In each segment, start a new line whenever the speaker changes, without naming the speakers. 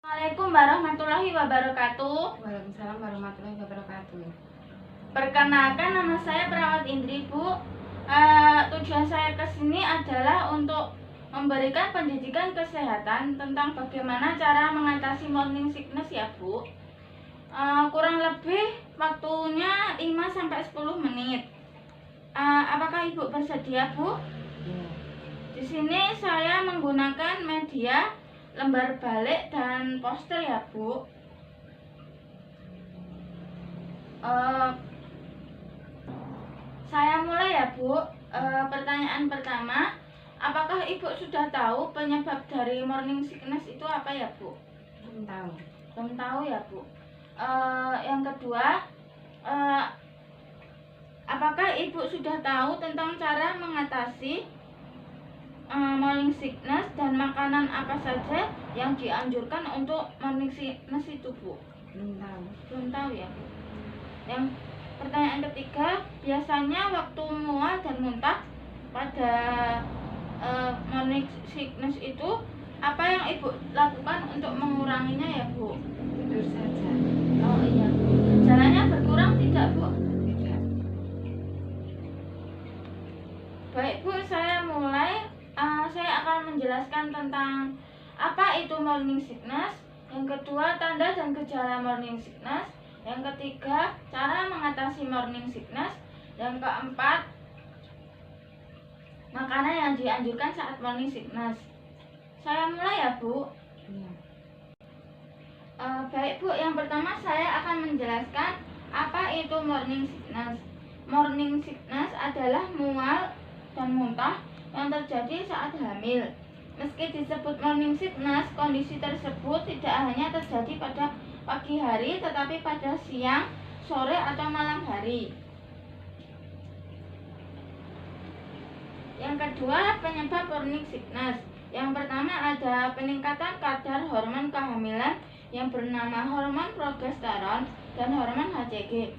Assalamualaikum warahmatullahi wabarakatuh.
Waalaikumsalam warahmatullahi wabarakatuh.
Perkenalkan, nama saya Perawat Indri, Bu. Tujuan saya ke sini adalah untuk memberikan pendidikan kesehatan tentang bagaimana cara mengatasi morning sickness ya, Bu. Kurang lebih waktunya 5-10 menit. Apakah Ibu bersedia, Bu?
Ya.
Di sini saya menggunakan media lembar balik dan poster ya, Bu. Saya mulai ya, Bu. Pertanyaan pertama, apakah Ibu sudah tahu penyebab dari morning sickness itu apa ya, Bu?
Belum tahu.
Belum tahu ya, Bu. Yang kedua, apakah Ibu sudah tahu tentang cara mengatasi morning sickness dan makanan apa saja yang dianjurkan untuk morning sickness itu, Bu?
Belum tahu.
Belum tahu ya, Bu. Yang pertanyaan ketiga, biasanya waktu mual dan muntah pada morning sickness itu apa yang Ibu lakukan untuk menguranginya ya, Bu?
Tidur saja.
Oh iya, Bu. Gejalanya berkurang tidak, Bu?
Tidak.
Baik, Bu, saya mulai. Saya akan menjelaskan tentang apa itu morning sickness. Yang kedua, tanda dan gejala morning sickness. Yang ketiga, cara mengatasi morning sickness. Yang keempat, makanan yang dianjurkan saat morning sickness. Saya mulai ya, Bu.
Ya.
Baik, Bu, yang pertama saya akan menjelaskan apa itu morning sickness. Morning sickness adalah mual dan muntah yang terjadi saat hamil. Meski disebut morning sickness, kondisi tersebut tidak hanya terjadi pada pagi hari, tetapi pada siang, sore, atau malam hari. Yang kedua, penyebab morning sickness. Yang pertama ada peningkatan kadar hormon kehamilan yang bernama hormon progesteron dan hormon HCG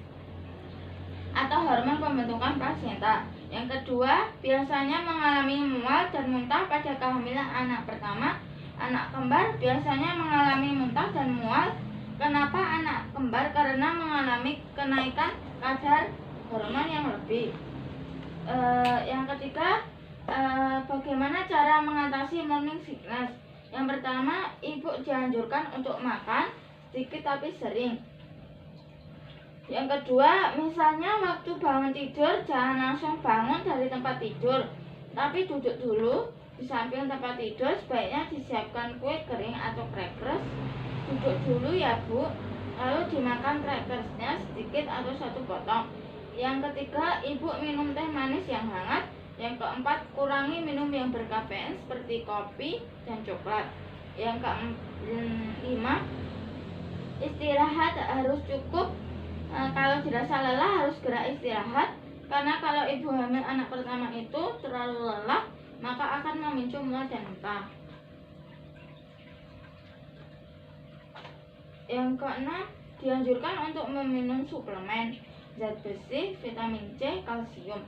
atau hormon pembentukan plasenta. Yang kedua, biasanya mengalami mual dan muntah pada kehamilan anak pertama. Anak kembar biasanya mengalami muntah dan mual. Kenapa anak kembar? Karena mengalami kenaikan kadar hormon yang lebih. Yang ketiga, bagaimana cara mengatasi morning sickness? Yang pertama, Ibu dianjurkan untuk makan sedikit tapi sering. Yang kedua, misalnya waktu bangun tidur jangan langsung bangun dari tempat tidur, tapi duduk dulu di samping tempat tidur. Sebaiknya disiapkan kue kering atau crackers. Duduk dulu ya, Bu, lalu dimakan crackersnya sedikit atau satu potong. Yang ketiga, Ibu minum teh manis yang hangat. Yang keempat, kurangi minum yang berkafein seperti kopi dan coklat. Yang kelima, istirahat harus cukup. Kalau dirasa lelah harus segera istirahat, karena kalau ibu hamil anak pertama itu terlalu lelah maka akan memicu mual dan muntah. Yang keenam, dianjurkan untuk meminum suplemen zat besi, vitamin C, kalsium.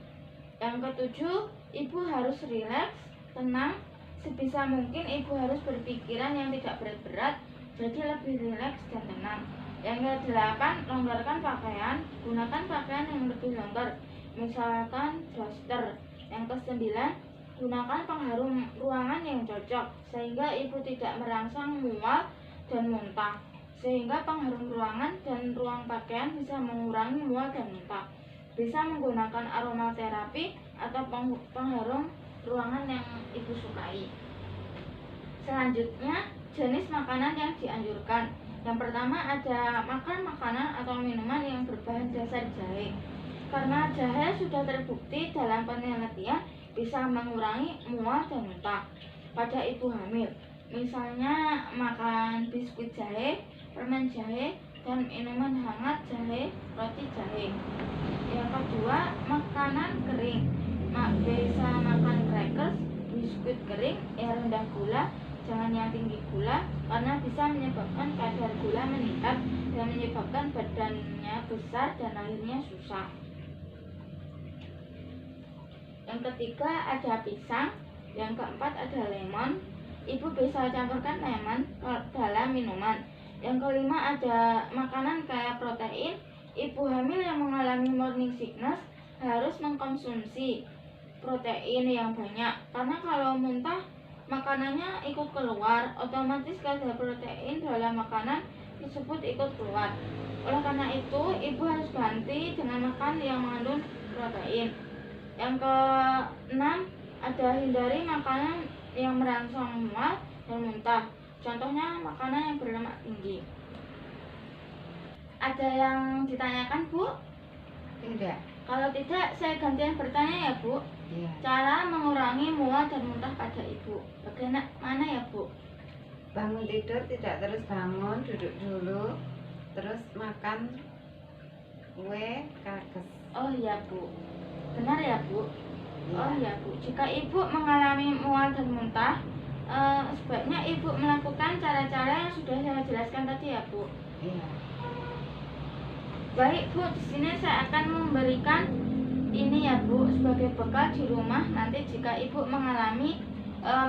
Yang ketujuh, ibu harus rileks, tenang. Sebisa mungkin ibu harus berpikiran yang tidak berat-berat, jadi lebih rileks dan tenang. Yang kedelapan, longgarkan pakaian, gunakan pakaian yang lebih longgar, misalkan daster. Yang kesembilan, gunakan pengharum ruangan yang cocok, sehingga ibu tidak merangsang mual dan muntah. Sehingga pengharum ruangan dan ruang pakaian bisa mengurangi mual dan muntah. Bisa menggunakan aromaterapi atau pengharum ruangan yang ibu sukai. Selanjutnya, jenis makanan yang dianjurkan. Yang pertama ada makan makanan atau minuman yang berbahan dasar jahe. Karena jahe sudah terbukti dalam penelitian bisa mengurangi mual dan muntah pada ibu hamil. Misalnya makan biskuit jahe, permen jahe, dan minuman hangat jahe, roti jahe. Yang kedua, makanan kering. Bisa makan crackers, biskuit kering yang rendah gula, jangan yang tinggi gula, karena bisa menyebabkan kadar gula meningkat dan menyebabkan badannya besar dan lahirnya susah. Yang ketiga ada pisang. Yang keempat ada lemon. ibu bisa campurkan lemon dalam minuman. Yang kelima ada makanan kaya protein. Ibu hamil yang mengalami morning sickness harus mengkonsumsi protein yang banyak, karena kalau muntah makanannya ikut keluar, otomatis kadar protein dalam makanan tersebut ikut keluar. Oleh karena itu, ibu harus ganti dengan makan yang mengandung protein. Yang keenam, ada hindari makanan yang merangsang mual dan muntah. Contohnya makanan yang berlemak tinggi. Ada yang ditanyakan, Bu?
Tidak.
Kalau tidak, saya gantian bertanya ya, Bu.
Iya.
Cara mengurangi mual dan muntah pada ibu, bagaimana ya, Bu?
Bangun tidur tidak terus bangun, duduk dulu, terus makan kue kages.
Oh iya, Bu. Benar ya, Bu?
Iya.
Oh iya, Bu. Jika ibu mengalami mual dan muntah, sebaiknya ibu melakukan cara-cara yang sudah saya jelaskan tadi ya, Bu.
Iya.
Baik, Bu, di sini saya akan memberikan ini ya, Bu, sebagai bekal di rumah. Nanti jika ibu mengalami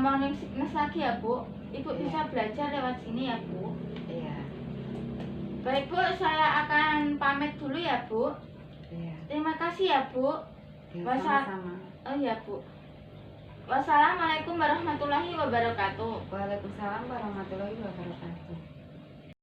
morning sickness lagi ya, Bu, ibu
Iya.
bisa belajar lewat sini ya, Bu.
Iya.
Baik, Bu, saya akan pamit dulu ya, Bu.
Iya.
Terima kasih ya, Bu.
Ya,
Wasa-
sama-sama.
Oh iya, Bu. Wassalamualaikum warahmatullahi wabarakatuh.
Waalaikumsalam warahmatullahi wabarakatuh.